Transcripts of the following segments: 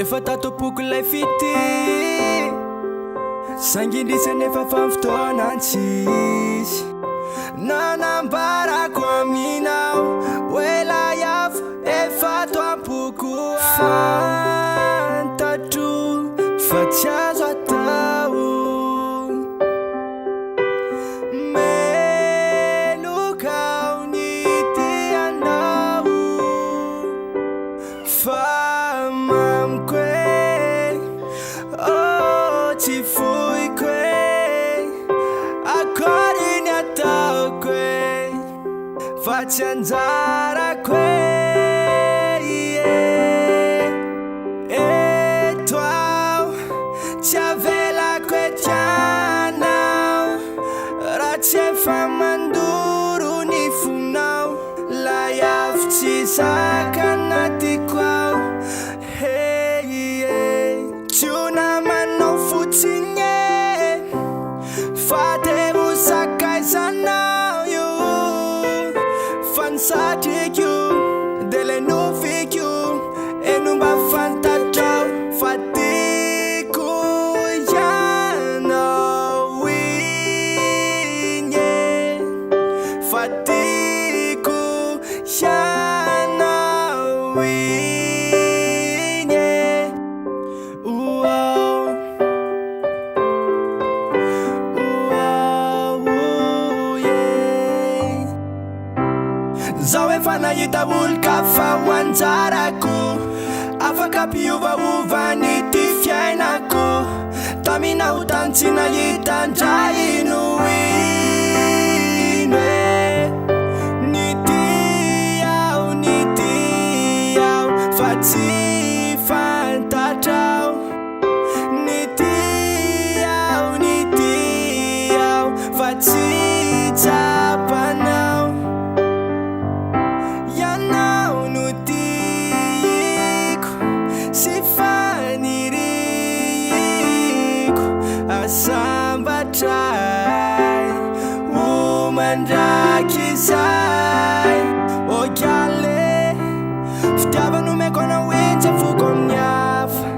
Efa tatopoko lay fity sangindrisany efa famfotoana tsisy nanambarako aminao oela iafo efa toampoko fantatro fa tsy azo atao melokao ny tianao fa mamiko tsy foiko akory ny ataoko fa tsy anjarako eto aho tsy avelako etianao raha tsy efa mandoro ny fonao la iafo tsy zaka anatiko ao satrikyo dele nofikyo enumba fantatrao fatiko yanao inye fatiko yanao inye zaho efa nahita olo-ka fa hoanjarako afaka mpiovaova ny ty fiainako taminaho tany tsy nahita ndray ino ino ny ty ao fa tsy fantatrao ny ty ao fa tsy tsapanao yanao no tiako sy faniriko asambatray omandraky zay okale fitiavanomeko anao etsy afoko amin'ny hafa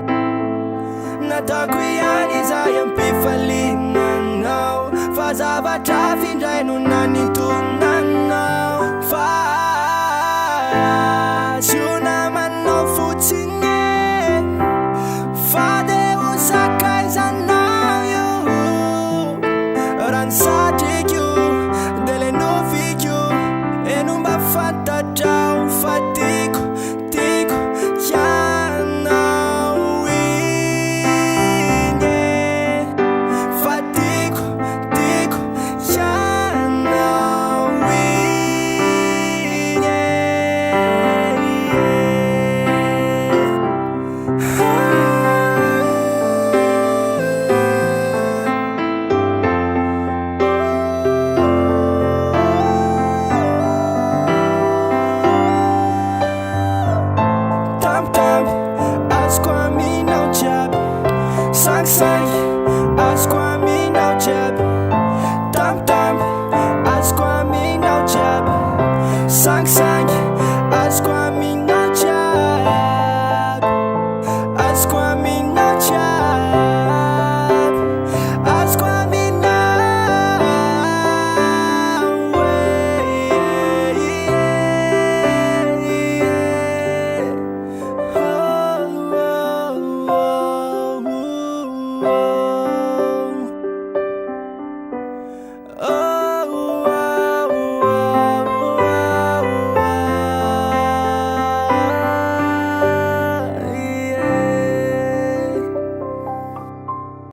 nataoko ihany izay ampifalinanao fa zavatra findray no nanitonanao fa namanao fotsiny fa de osakaizanao io ransa